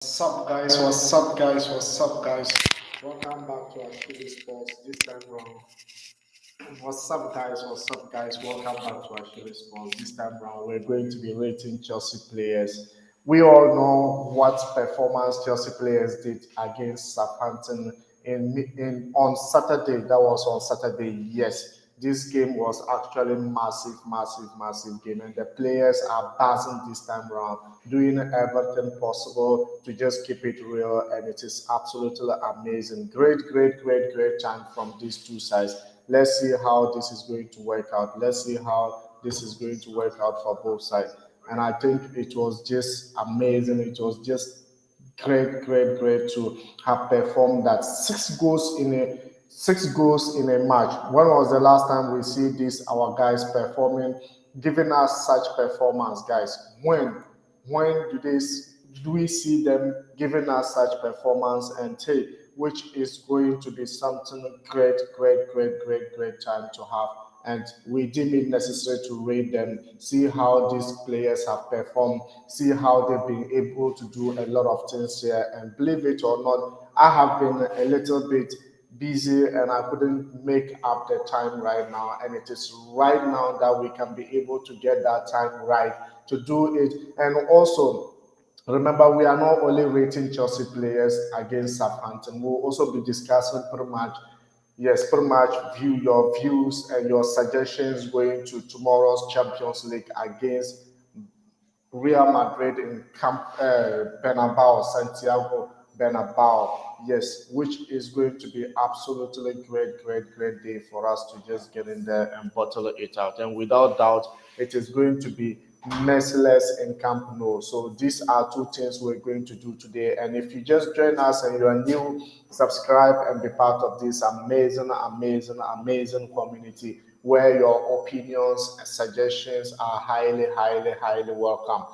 What's up, guys? What's up, guys? What's up, guys? Welcome back to our Shooting Sports this time round. What's up, guys? What's up, guys? Welcome back to our Shooting Sports this time round. We're going to be rating Chelsea players. We all know what performance Chelsea players did against Southampton in on Saturday. That was on Saturday. Yes, this game was actually massive, massive, massive game, and the players are buzzing this time around, doing everything possible to just keep it real, and it is absolutely amazing. Great, great, great, great time from these two sides. Let's see how this is going to work out. Let's see how this is going to work out for both sides. And I think it was just amazing. It was just great, great, great to have performed that six goals in a match. When was the last time we see this our guys performing, giving us such performance, guys? When do we see them giving us such performance and take, which is going to be something great, great, great, great, great time to have. And we deem it necessary to rate them, see how these players have performed, see how they've been able to do a lot of things here. And believe it or not, I have been a little bit busy and I couldn't make up the time right now. And it is right now that we can be able to get that time right to do it. And also, remember, we are not only rating Chelsea players against Southampton. We'll also be discussing pretty much view your views and your suggestions going to tomorrow's Champions League against Real Madrid in Camp Bernabeu, Santiago Bernabeu. Yes, which is going to be absolutely great, great, great day for us to just get in there and bottle it out. And without doubt, it is going to be merciless in Camp Nou. So these are two things we're going to do today. And if you just join us and you're new, subscribe and be part of this amazing, amazing, amazing community where your opinions and suggestions are highly, highly, highly welcome.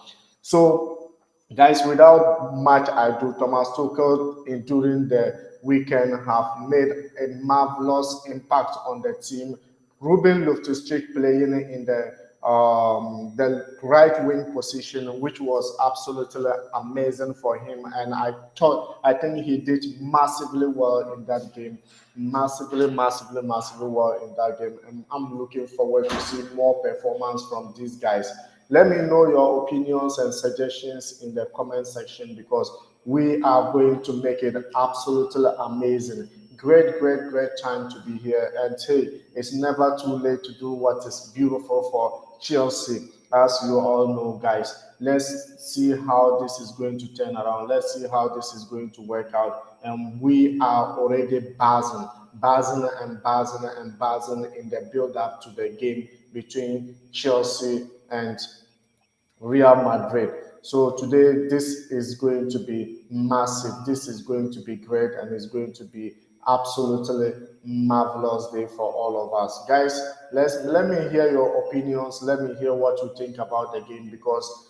So, guys, without much ado, Thomas Tuchel during the weekend have made a marvelous impact on the team. Ruben Loftus-Cheek playing in the right wing position, which was absolutely amazing for him. And I think he did massively well in that game, massively, massively, massively well in that game. And I'm looking forward to see more performance from these guys. Let me know your opinions and suggestions in the comment section because we are going to make it absolutely amazing. Great, great, great time to be here. And hey, it's never too late to do what is beautiful for Chelsea. As you all know, guys, let's see how this is going to turn around. Let's see how this is going to work out. And we are already buzzing and buzzing and buzzing in the build up to the game between Chelsea and Real Madrid. So today, this is going to be massive. This is going to be great, and it's going to be absolutely marvelous day for all of us, guys. Let me hear your opinions. Let me hear what you think about the game because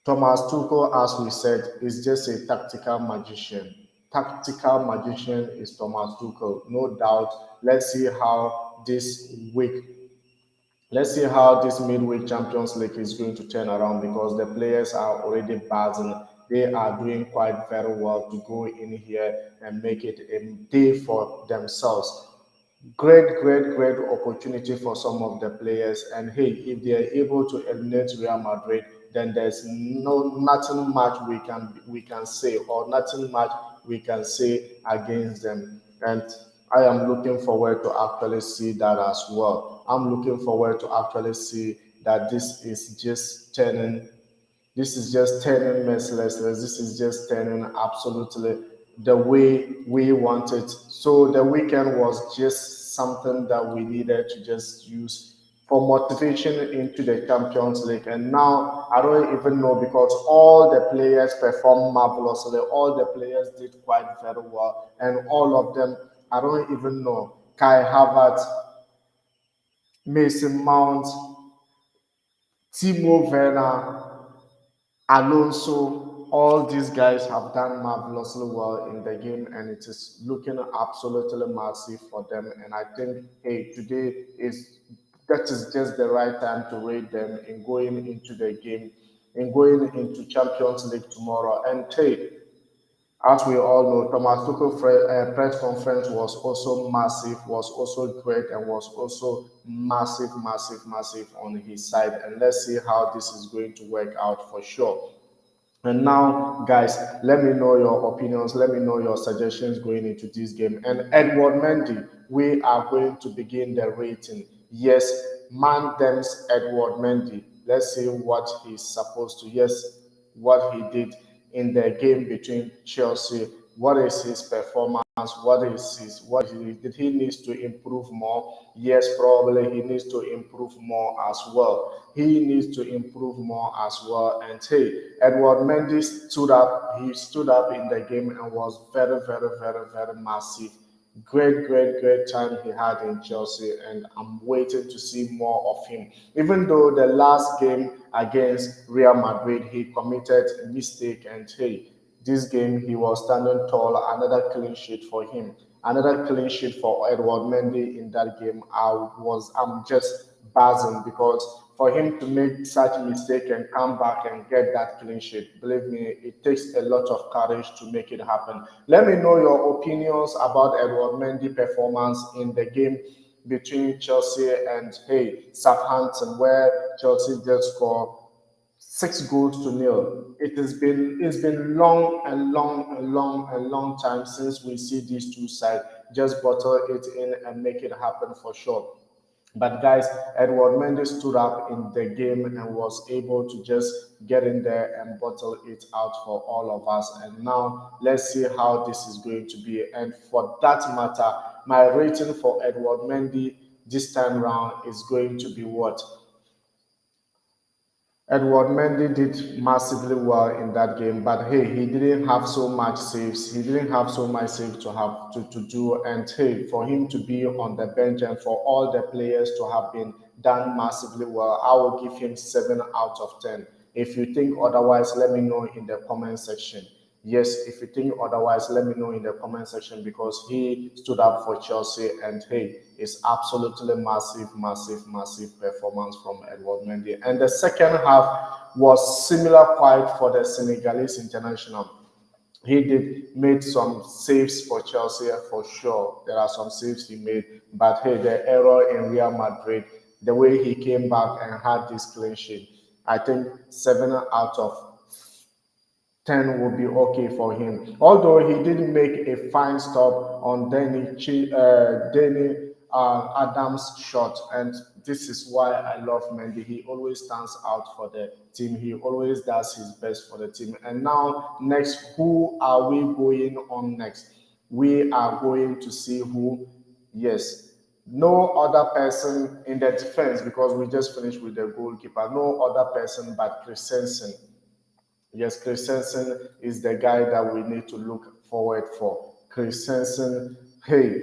Thomas Tuchel, as we said, is just a tactical magician. Tactical magician is Thomas Tuchel, no doubt. Let's see how this week Let's see how this midweek Champions League is going to turn around because the players are already buzzing. They are doing quite very well to go in here and make it a day for themselves. Great, great, great opportunity for some of the players. And hey, if they are able to eliminate Real Madrid, then there's nothing much we can say or nothing much we can say against them. And I am looking forward to actually see that as well. I'm looking forward to actually see that this is just turning merciless. This is just turning absolutely the way we want it. So the weekend was just something that we needed to just use for motivation into the Champions League. And now I don't even know because all the players performed marvelously. All the players did quite very well. And all of them, I don't even know. Kai Havertz, Mason Mount, Timo Werner, Alonso, all these guys have done marvelously well in the game, and it is looking absolutely massive for them. And I think, hey, today is that is just the right time to rate them in going into the game, in going into Champions League tomorrow. And hey, As we all know, Thomas Tuchel press conference was also massive, was also great, and was also massive, massive, massive on his side. And let's see how this is going to work out for sure. And now, guys, let me know your opinions. Let me know your suggestions going into this game. And Edward Mendy, we are going to begin the rating. Yes, man them's Edward Mendy. Let's see what he's supposed to. Yes, what he did in the game between Chelsea. What is his performance? Did he needs to improve more? Yes, probably he needs to improve more as well. He needs to improve more as well. And hey, Edward Mendy stood up. He stood up in the game and was very, very, very, very massive. Great, great, great time he had in Chelsea, and I'm waiting to see more of him. Even though the last game against Real Madrid, he committed a mistake, and hey, this game he was standing tall. Another clean sheet for him. Another clean sheet for Edward Mendy in that game. I'm just buzzing because for him to make such a mistake and come back and get that clean sheet, believe me, it takes a lot of courage to make it happen. Let me know your opinions about Edward Mendy performance in the game between Chelsea and Southampton, where Chelsea just scored 6 goals to nil. It's been long and long and long and long time since we see these two sides just bottle it in and make it happen for sure. But guys, Edward Mendes stood up in the game and was able to just get in there and bottle it out for all of us. And now let's see how this is going to be. And for that matter, my rating for Edward Mendy this time round is going to be what? Edward Mendy did massively well in that game, but hey, he didn't have so much saves. He didn't have so much saves to have to do, and hey, for him to be on the bench and for all the players to have been done massively well, I will give him 7 out of 10. If you think otherwise, let me know in the comment section. Yes, if you think otherwise, let me know in the comment section because he stood up for Chelsea and hey, it's absolutely massive, massive, massive performance from Edward Mendy. And the second half was similar quite for the Senegalese international. He did made some saves for Chelsea for sure. There are some saves he made, but hey, the error in Real Madrid, the way he came back and had this clean sheet, I think 7 out of 10 would be okay for him. Although he didn't make a fine stop on Danny Adams' shot, and this is why I love Mendy. He always stands out for the team. He always does his best for the team. And now, next, who are we going on next? We are going to see who. Yes, no other person in the defense because we just finished with the goalkeeper. No other person but Christensen. Yes, Christensen is the guy that we need to look forward for. Christensen, hey,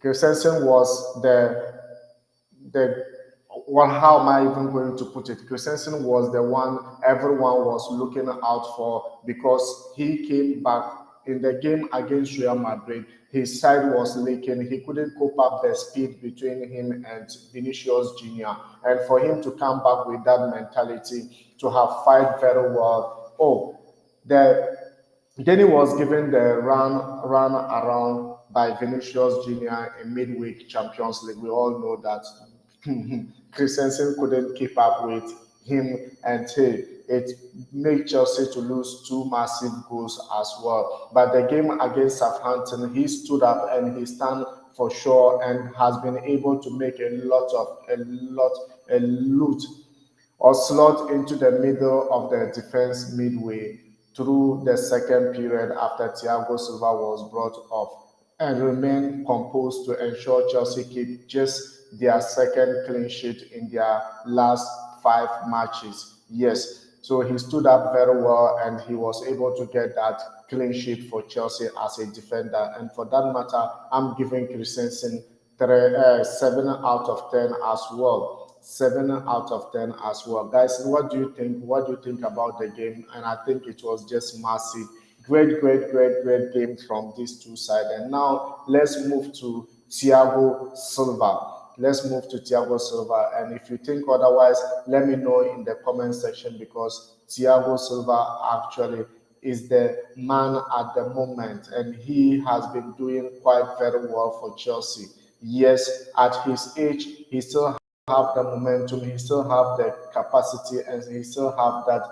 Christensen was the well, how am I even going to put it? Christensen was the one everyone was looking out for because he came back in the game against Real Madrid. His side was leaking. He couldn't cope up the speed between him and Vinicius Jr. And for him to come back with that mentality, to have fight very well. Oh, the Denny was given the run around by Vinicius Jr. in midweek Champions League. We all know that Christensen couldn't keep up with him, and hey, it made Chelsea to lose 2 massive goals as well. But the game against Southampton, he stood up and he stand for sure and has been able to make a loot or slot into the middle of the defense midway through the second period after Thiago Silva was brought off and remain composed to ensure Chelsea keep just their second clean sheet in their last 5 matches. Yes, so he stood up very well and he was able to get that clean sheet for Chelsea as a defender. And for that matter, I'm giving Christensen 7 out of 10 as well. 7 out of 10 as well. Guys, what do you think? What do you think about the game? And I think it was just massive. Great, great, great, great game from these two sides. And now let's move to Thiago Silva. Let's move to Thiago Silva. And if you think otherwise, let me know in the comment section because Thiago Silva actually is the man at the moment, and he has been doing quite very well for Chelsea. Yes, at his age, he still have the momentum, he still have the capacity, and he still have that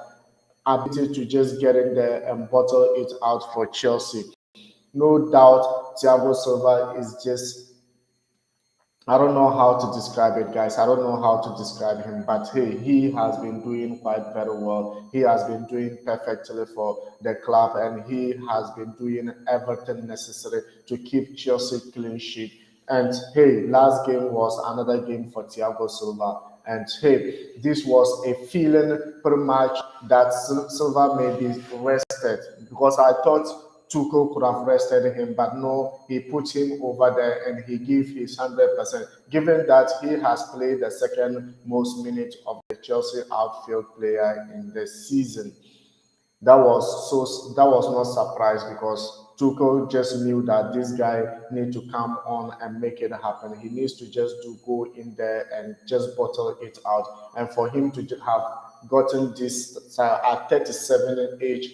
ability to just get in there and bottle it out for Chelsea. No doubt, Thiago Silva is just, I don't know how to describe it, guys. I don't know how to describe him, but hey, he has been doing quite very well. He has been doing perfectly for the club, and he has been doing everything necessary to keep Chelsea clean sheet. And hey, last game was another game for Thiago Silva. And hey, this was a feeling pretty much that Silva may be rested, because I thought Tuchel could have rested him, but no, he put him over there and he gave his 100%. Given that he has played the second most minutes of the Chelsea outfield player in the season, that was not surprise, because Tuchel just knew that this guy need to come on and make it happen. He needs to just go in there and just bottle it out. And for him to have gotten this at 37 age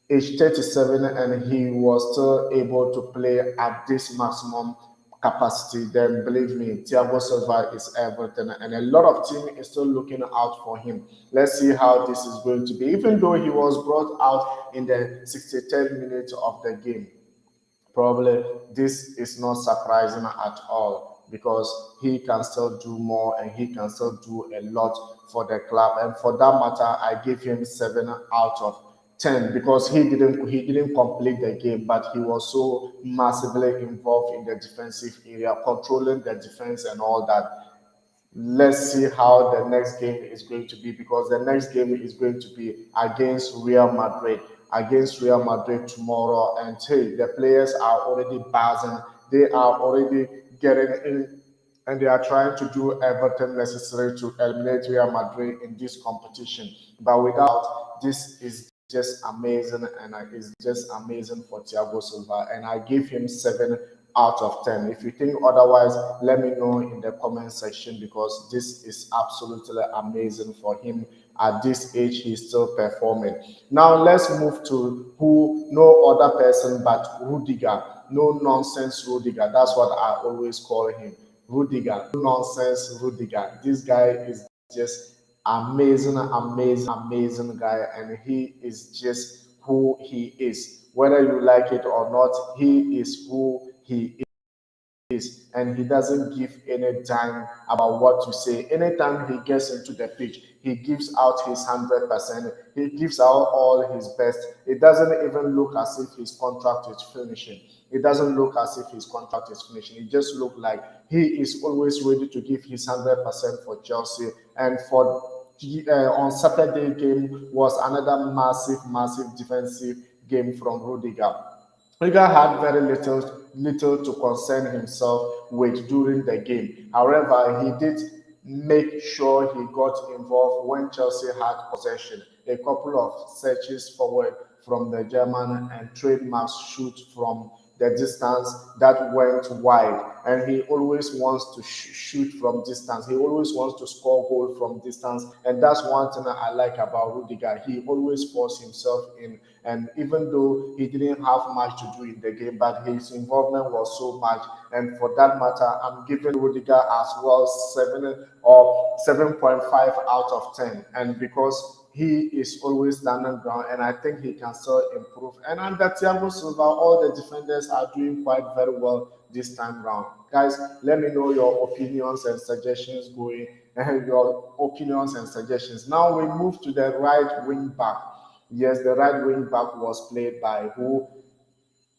37, and he was still able to play at this maximum capacity, then believe me, Thiago Silva is everything, and a lot of team is still looking out for him. Let's see how this is going to be. Even though he was brought out in the 63rd minute of the game, probably this is not surprising at all, because he can still do more and he can still do a lot for the club. And for that matter, I give him 7 out of 10, because he didn't complete the game, but he was so massively involved in the defensive area, controlling the defense and all that. Let's see how the next game is going to be, because the next game is going to be against Real Madrid. Against Real Madrid tomorrow, and hey, the players are already buzzing. They are already getting in, and they are trying to do everything necessary to eliminate Real Madrid in this competition. But without, this is just amazing, and it's just amazing for Thiago Silva. And I give him 7 out of 10. If you think otherwise, let me know in the comment section, because this is absolutely amazing for him. At this age, he's still performing. Now let's move to who no other person but Rudiger. No nonsense Rudiger. That's what I always call him. Rudiger. No nonsense Rudiger. This guy is just amazing, amazing, amazing guy, and he is just who he is. Whether you like it or not, he is who he is, and he doesn't give any time about what to say. Anytime he gets into the pitch, he gives out his 100%. He gives out all his best. It doesn't even look as if his contract is finishing. It doesn't look as if his contract is finishing. It just looks like he is always ready to give his 100% for Chelsea. And for on Saturday game was another massive defensive game from Rudiger. Rudiger had very little to concern himself with during the game. However, he did make sure he got involved when Chelsea had possession. A couple of searches forward from the German and trademark shoot from the distance that went wide, and he always wants to shoot from distance. He always wants to score goal from distance, and that's one thing I like about Rudiger. He always forced himself in, and even though he didn't have much to do in the game, but his involvement was so much. And for that matter, I'm giving Rudiger as well 7.5 out of 10, and because he is always standing ground, and I think he can still improve. And under Thiago Silva, all the defenders are doing quite very well this time round. Guys, let me know your opinions and suggestions going, and your opinions and suggestions. Now we move to the right wing back. Yes, the right wing back was played by who?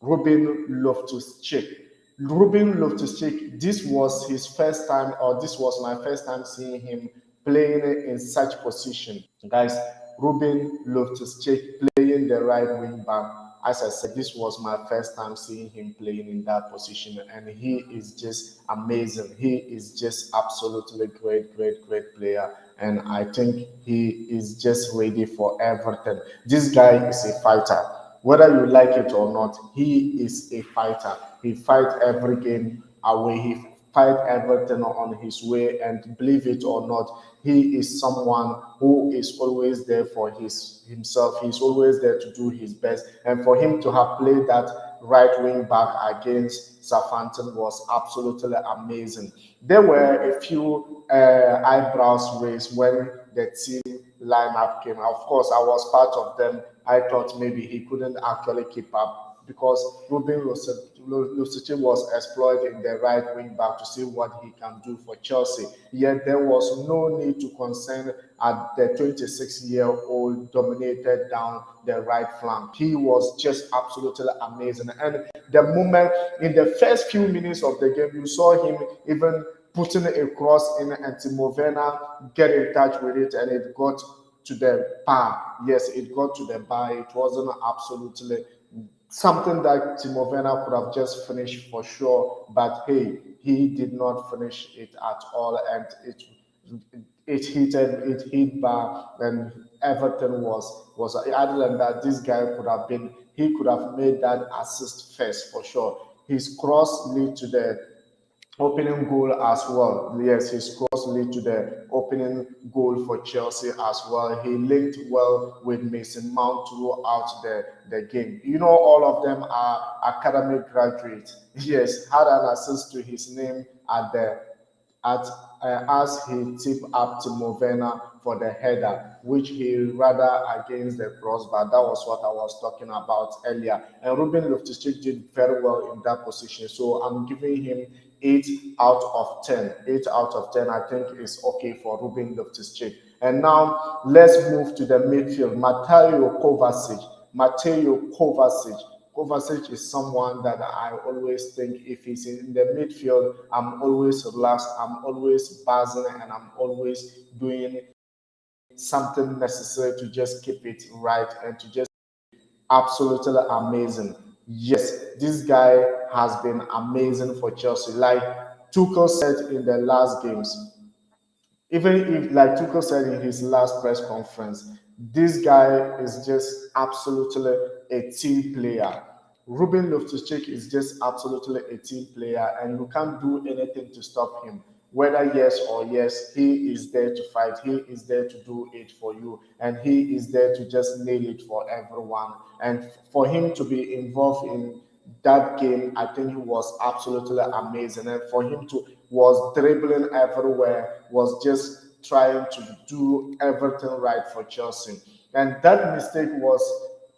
Ruben Loftus-Cheek. Ruben Loftus-Cheek, this was his first time, or this was my first time seeing him playing in such position. Guys, Ruben Loftus-Cheek playing the right wing back. As I said, this was my first time seeing him playing in that position, and he is just amazing. He is just absolutely great player, and I think he is just ready for everything. This guy is a fighter. Whether you like it or not, he is a fighter. He fights every game away. He fight Everton on his way, and believe it or not, he is someone who is always there for himself. He's always there to do his best, and for him to have played that right wing back against Southampton was absolutely amazing. There were a few eyebrows raised when the team lineup came. Of course, I was part of them. I thought maybe he couldn't actually keep up because Ruben Loftus-Cheek was exploited in the right wing back to see what he can do for Chelsea. Yet there was no need to concern at the 26-year-old dominated down the right flank. He was just absolutely amazing. And the moment in the first few minutes of the game, you saw him even putting a cross in, and Timo Werner get in touch with it, and it got to the bar. Yes, it got to the bar. It wasn't absolutely something that Timo Werner could have just finished for sure, but hey, he did not finish it at all, and it hit bar, and Everton was other than that, this guy could have made that assist first for sure. His cross lead to the opening goal as well. Yes, his cross led to the opening goal for Chelsea as well. He linked well with Mason Mount throughout the game. You know, all of them are academic graduates. Yes, had an assist to his name at as he tipped up Timo Werner for the header, which he rather against the crossbar. That was what I was talking about earlier. And Ruben Loftus-Cheek did very well in that position. So I'm giving him 8 out of 10. 8 out of 10, I think, is okay for Ruben Loftus-Cheek. And now let's move to the midfield. Mateo Kovacic. Kovacic is someone that I always think if he's in the midfield, I'm always relaxed, I'm always buzzing, and I'm always doing something necessary to just keep it right and to just absolutely amazing. Yes, this guy has been amazing for Chelsea. Like Tuchel said in the last games, even if, like Tuchel said in his last press conference, this guy is just absolutely a team player. Ruben Loftus-Cheek is just absolutely a team player, and you can't do anything to stop him. Whether yes or yes, he is there to fight. He is there to do it for you, and he is there to just nail it for everyone. And for him to be involved in that game, I think he was absolutely amazing. And for him to was dribbling everywhere, was just trying to do everything right for Chelsea. And that mistake was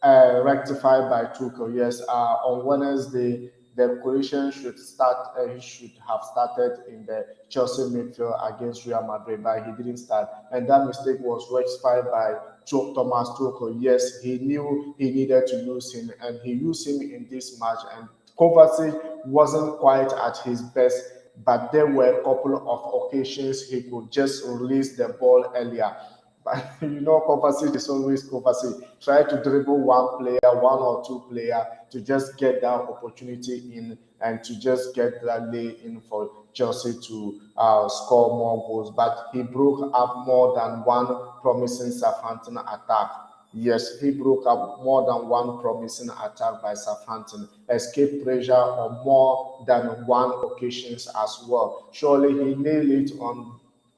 rectified by Tuchel. Yes, on Wednesday, the collision should start. He should have started in the Chelsea midfield against Real Madrid, but he didn't start, and that mistake was rectified by Thomas Tuchel. Yes, he knew he needed to use him, and he used him in this match. And Kovacic wasn't quite at his best, but there were a couple of occasions he could just release the ball earlier. But you know, Kovacic is always Kovacic. Try to dribble one player, one or two player, to just get that opportunity in and to just get that lay in for Chelsea to score more goals. But he broke up more than one promising Southampton attack. Yes, he broke up more than one promising attack by Southampton, escaped pressure on more than one occasions as well. Surely he nailed it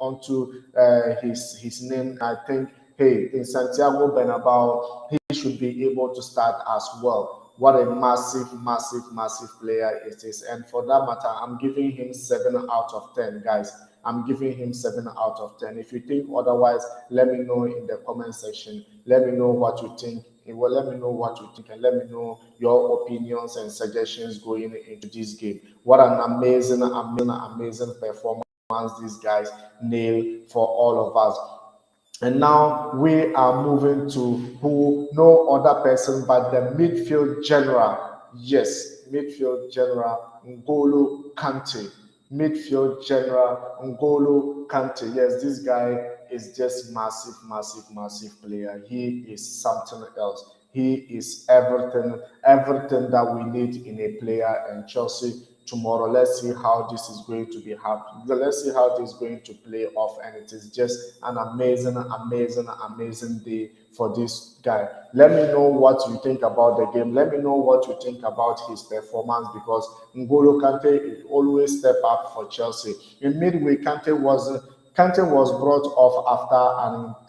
onto his name. I think, hey, in Santiago Bernabeu, he should be able to start as well. What a massive, massive, massive player it is. And for that matter, I'm giving him 7 out of 10, guys. I'm giving him 7 out of 10. If you think otherwise, let me know in the comment section. Let me know what you think. Well, let me know what you think, and let me know your opinions and suggestions going into this game. What an amazing, amazing, amazing performance these guys nail for all of us. And now we are moving to who no other person but the midfield general. Yes, midfield general N'Golo Kante. Midfield general N'Golo Kante. Yes, this guy is just massive, massive, massive player. He is something else. He is everything that we need in a player, and Chelsea tomorrow. Let's see how this is going to be happening. Let's see how this is going to play off. And it is just an amazing day for this guy. Let me know what you think about the game. Let me know what you think about his performance, because N'Golo Kante always step up for Chelsea. In midway, Kante was brought off after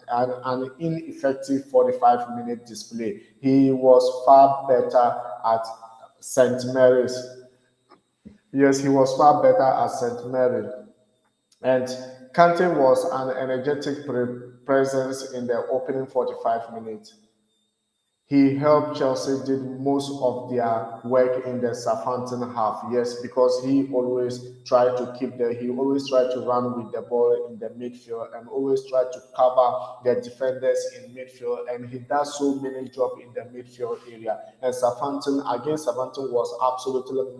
an ineffective 45-minute display. He was far better at St. Mary's. Yes, he was far better at St. Mary. And Kante was an energetic presence in the opening 45 minutes. He helped Chelsea did most of their work in the Southampton half. Yes, because he always tried to run with the ball in the midfield and always tried to cover the defenders in midfield. And he does so many jobs in the midfield area. And Southampton was absolutely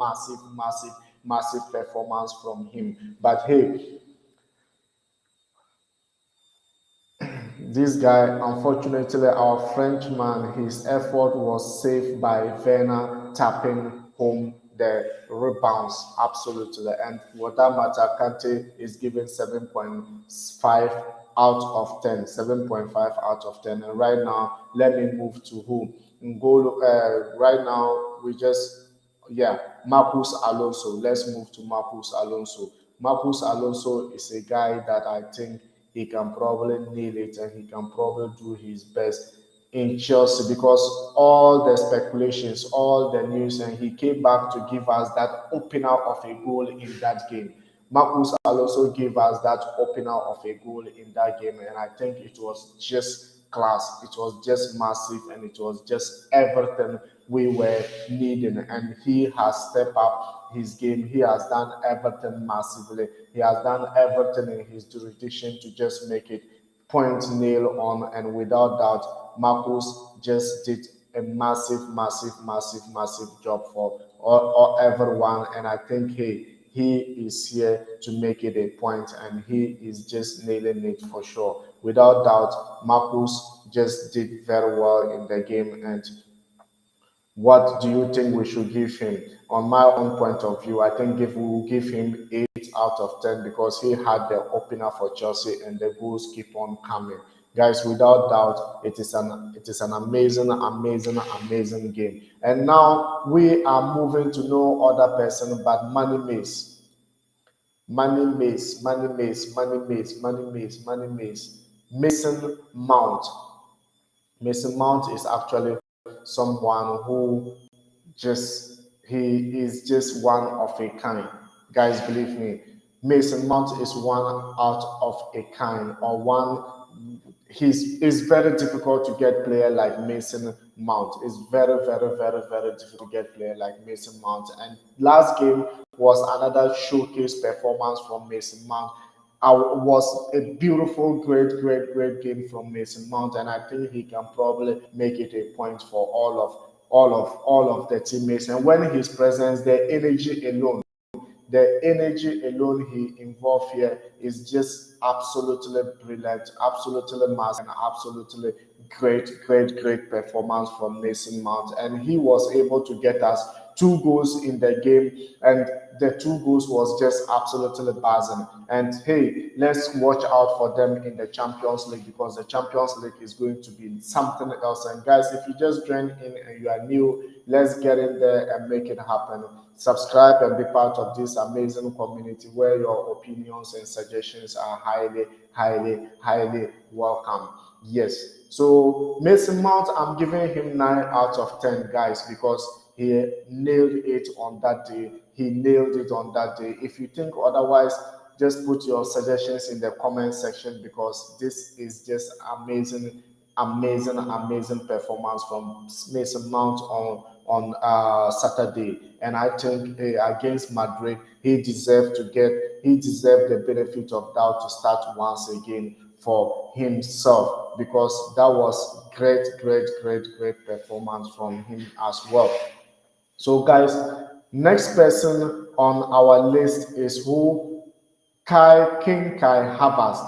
massive performance from him. But hey, this guy, unfortunately, our Frenchman, his effort was saved by Werner tapping home the rebounds. Absolutely. And for that matter, Kante is given 7.5 out of 10. 7.5 out of 10. And right now, let me move to who? Right now, Marcus Alonso. Let's move to Marcus Alonso. Marcus Alonso is a guy that I think he can probably nail it and he can probably do his best in Chelsea, because all the speculations, all the news, and he came back to give us that opener of a goal in that game. Marcus Alonso gave us that opener of a goal in that game, and I think it was just class. It was just massive, and it was just everything we were needing. And he has stepped up his game. He has done everything massively. He has done everything in his jurisdiction to just make it point nail on. And without doubt, Marcus just did a massive job for all everyone. And I think he is here to make it a point, and he is just nailing it for sure. Without doubt, Marcus just did very well in the game. And what do you think we should give him? On my own point of view, I think we will give him 8 out of 10, because he had the opener for Chelsea and the goals keep on coming. Guys, without doubt, it is an amazing game. And now we are moving to no other person but Money Mace. Mason Mount. Mason Mount is actually someone who he is just one of a kind. Guys, believe me, Mason Mount is one out of a kind, or one. It's very difficult to get player like Mason Mount. It's very difficult to get player like Mason Mount. And last game was another showcase performance from Mason Mount. Was a beautiful, great game from Mason Mount, and I think he can probably make it a point for all of the teammates. And when his presence, the energy alone he involved here is just absolutely brilliant, absolutely massive, and absolutely great performance from Mason Mount. And he was able to get us 2 goals in the game, and the 2 goals was just absolutely buzzing. And hey, let's watch out for them in the Champions League, because the Champions League is going to be something else. And guys, if you just joined in and you are new, let's get in there and make it happen. Subscribe and be part of this amazing community where your opinions and suggestions are highly welcome. Yes. So Mason Mount, I'm giving him 9 out of 10, guys, because he nailed it on that day. If you think otherwise, just put your suggestions in the comment section, because this is just amazing performance from Mason Mount on Saturday. And I think against Madrid, he deserved the benefit of doubt to start once again for himself, because that was great performance from him as well. So guys, next person on our list is who? King Kai Havertz.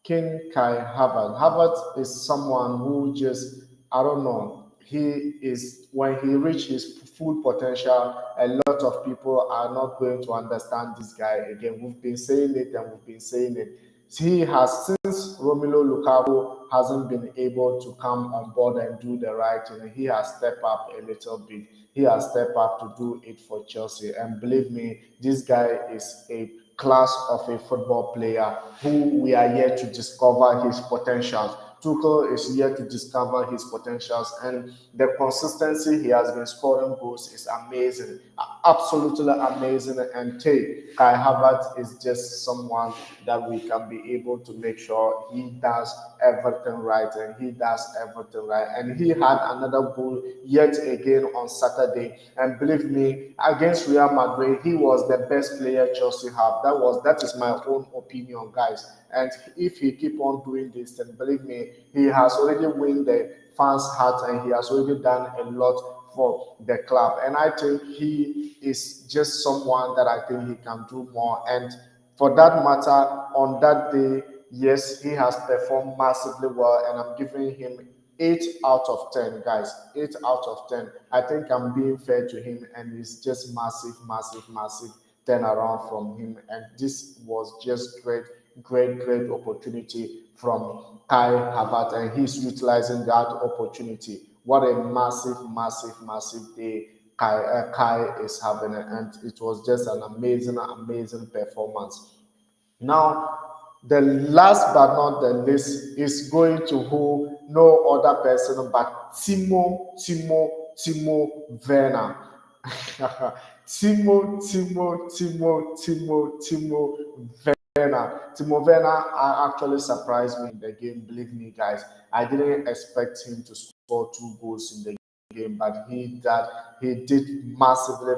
King Kai Havertz. Havertz is someone who just, I don't know, he is, when he reached his full potential. A lot of people are not going to understand this guy again. We've been saying it and we've been saying it. He has, since Romelu Lukaku hasn't been able to come on board and do the right thing, he has stepped up a little bit. He has stepped up to do it for Chelsea. And believe me, this guy is a class of a football player who we are yet to discover his potentials. Tuchel is yet to discover his potentials, and the consistency he has been scoring goals is amazing, absolutely amazing. And Kai Havertz is just someone that we can be able to make sure he does everything right, and he does everything right. And he had another goal yet again on Saturday, and believe me, against Real Madrid, he was the best player Chelsea have. That is my own opinion, guys. And if he keep on doing this, then believe me, he has already won the fans' heart, and he has already done a lot for the club. And I think he is just someone that I think he can do more. And for that matter, on that day, yes, he has performed massively well, and I'm giving him 8 out of 10, guys. 8 out of 10. I think I'm being fair to him, and it's just massive, massive, massive turnaround from him. And this was just great opportunity from Kai Havertz, and he's utilizing that opportunity. What a massive day Kai is having, and it was just an amazing performance. Now, the last but not the least is going to who no other person but Timo Werner. Timo Werner. Timo Werner actually surprised me in the game. Believe me, guys, I didn't expect him to score 2 goals in the game, but he did massively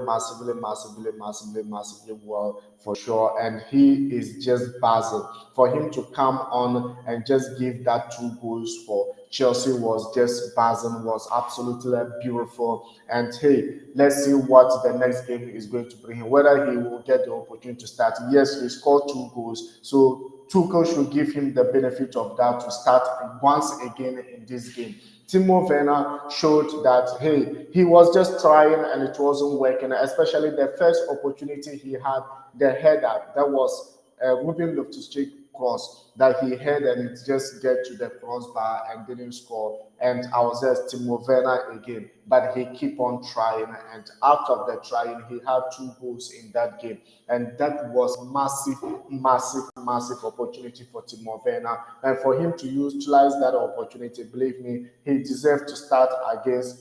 well for sure. And he is just buzzing. For him to come on and just give that 2 goals for Chelsea was just buzzing, was absolutely beautiful. And hey, let's see what the next game is going to bring him, whether he will get the opportunity to start. Yes, he scored 2 goals, so Tuchel should give him the benefit of that to start once again in this game. Timo Werner showed that, hey, he was just trying and it wasn't working, especially the first opportunity he had, the header that was Ruben Loftus-Cheek cross that he had, and it just get to the crossbar and didn't score. And I was just Timo Werner again, but he keep on trying, and after the trying, he had 2 goals in that game, and that was massive opportunity for Timo Werner, and for him to utilize that opportunity, believe me, he deserved to start against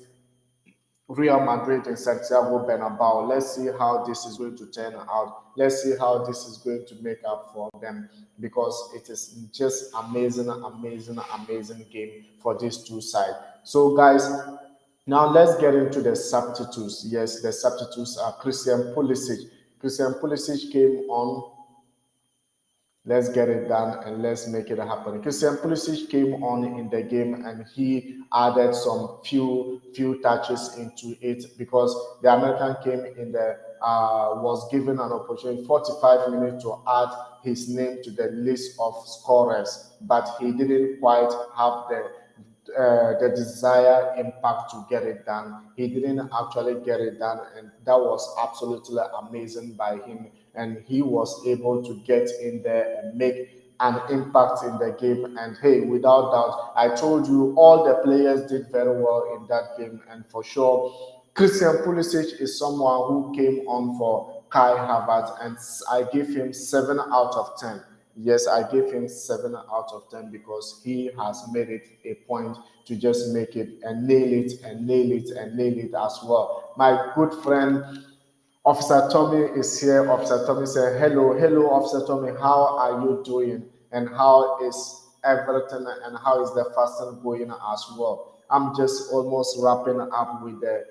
Real Madrid in Santiago Bernabeu. Let's see how this is going to turn out. Let's see how this is going to make up for them, because it is just amazing game for these two sides. So, guys, now let's get into the substitutes. Yes, the substitutes are Christian Pulisic. Christian Pulisic came on. Let's get it done and let's make it happen. Christian Pulisic came on in the game and he added some few touches into it, because the American came in the was given an opportunity 45 minutes to add his name to the list of scorers, but he didn't quite have the desired impact to get it done. He didn't actually get it done, and that was absolutely amazing by him. And he was able to get in there and make an impact in the game. And hey, without doubt, I told you all the players did very well in that game. And for sure, Christian Pulisic is someone who came on for Kai Havertz, and I give him 7 out of 10. Yes, I gave him 7 out of 10 because he has made it a point to just make it and nail it as well. My good friend Officer Tommy is here. Officer Tommy said, hello, Officer Tommy, how are you doing? And how is everything, and how is the fasting going as well? I'm just almost wrapping up with the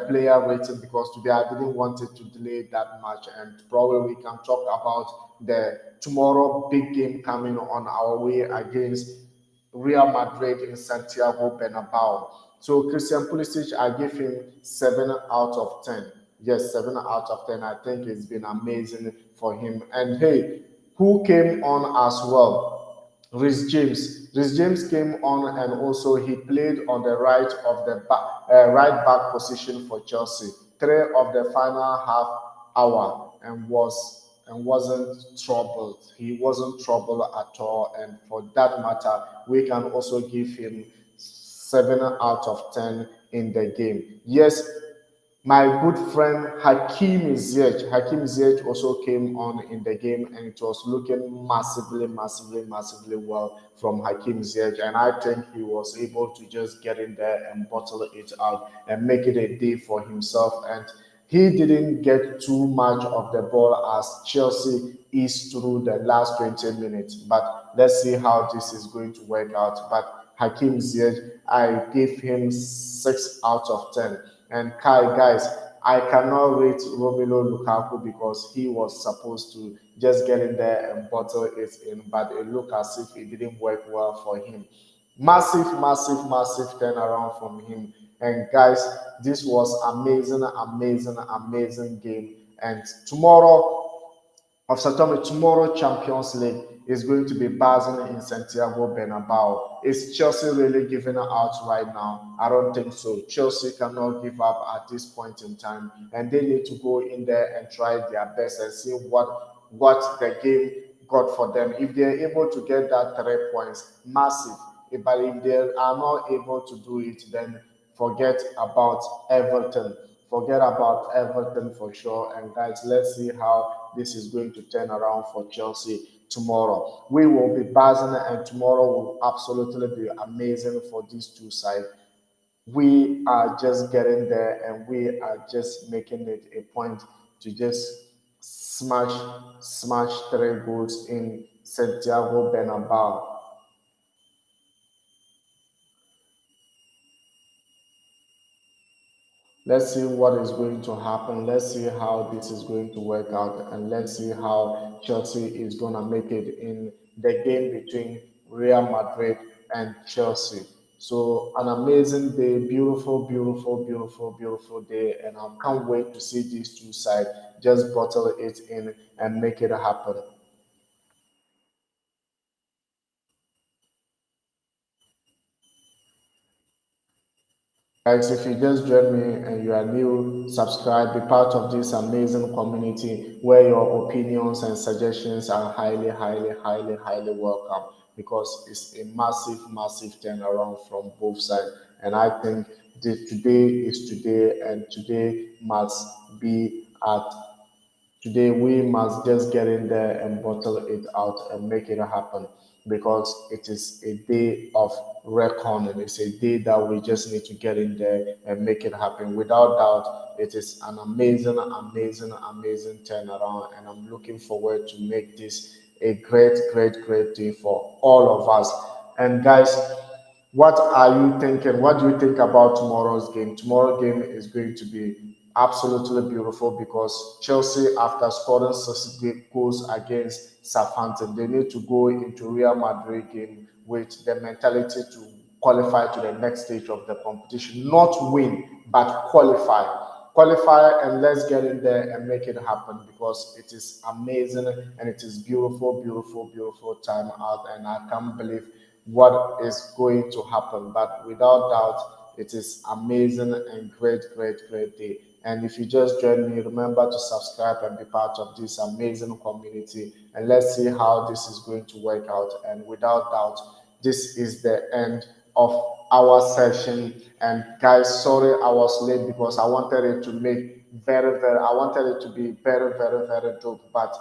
player rating, because today I didn't want it to delay that much, and probably we can talk about the tomorrow big game coming on our way against Real Madrid in Santiago Bernabeu. So Christian Pulisic, I give him 7 out of 10. Yes, 7 out of 10. I think it's been amazing for him. And hey, who came on as well? Rhys James came on and also he played on the right of the right back position for Chelsea. Three of the final half hour and wasn't troubled. He wasn't troubled at all, and for that matter, we can also give him 7 out of 10 in the game. Yes, my good friend Hakim Ziyech also came on in the game, and it was looking massively well from Hakim Ziyech. And I think he was able to just get in there and bottle it out and make it a day for himself. And he didn't get too much of the ball as Chelsea is through the last 20 minutes. But let's see how this is going to work out. But Hakim Ziyech, I gave him 6 out of 10. And Kai, guys, I cannot rate Romelu Lukaku because he was supposed to just get in there and bottle it in, but it looked as if it didn't work well for him. Massive turnaround from him. And guys, this was amazing game. And tomorrow Champions League is going to be buzzing in Santiago Bernabeu. Is Chelsea really giving out right now? I don't think so. Chelsea cannot give up at this point in time, and they need to go in there and try their best and see what the game got for them. If they're able to get that 3 points, massive. But if they are not able to do it, then forget about Everton. Forget about Everton for sure. And guys, let's see how this is going to turn around for Chelsea tomorrow. We will be buzzing, and tomorrow will absolutely be amazing for these two sides. We are just getting there, and we are just making it a point to just smash 3 goals in Santiago Bernabeu. Let's see what is going to happen. Let's see how this is going to work out, and let's see how Chelsea is going to make it in the game between Real Madrid and Chelsea. So, an amazing day, beautiful day, and I can't wait to see these two sides just bottle it in and make it happen. Guys, if you just join me and you are new, subscribe, be part of this amazing community where your opinions and suggestions are highly welcome because it's a massive turnaround from both sides. And I think today is today, and today must be at Today, we must just get in there and bottle it out and make it happen because it is a day of reckoning. It's a day that we just need to get in there and make it happen. Without doubt, it is an amazing turnaround, and I'm looking forward to make this a great day for all of us. And guys, what are you thinking? What do you think about tomorrow's game? Tomorrow's game is going to be absolutely beautiful because Chelsea, after scoring 6 goals against Southampton, they need to go into Real Madrid game with the mentality to qualify to the next stage of the competition. Not win, but qualify, and let's get in there and make it happen because it is amazing and it is beautiful time out, and I can't believe what is going to happen. But without doubt, it is amazing and great day. And if you just join me, remember to subscribe and be part of this amazing community. And let's see how this is going to work out. And without doubt, this is the end of our session. And guys, sorry I was late because I wanted it to make I wanted it to be very dope. But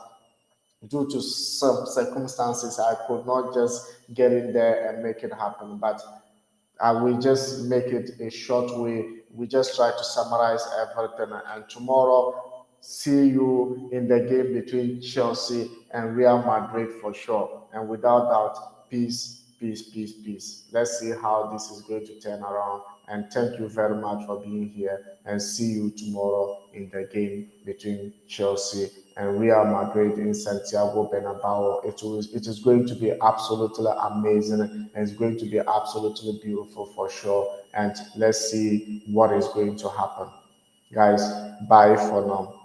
due to some circumstances, I could not just get in there and make it happen. But I will just make it a short way. We just try to summarize everything. And tomorrow, see you in the game between Chelsea and Real Madrid for sure. And without doubt, peace. Let's see how this is going to turn around. And thank you very much for being here. And see you tomorrow in the game between Chelsea and Real Madrid in Santiago Bernabeu. It is going to be absolutely amazing, and it's going to be absolutely beautiful for sure. And let's see what is going to happen. Guys, bye for now.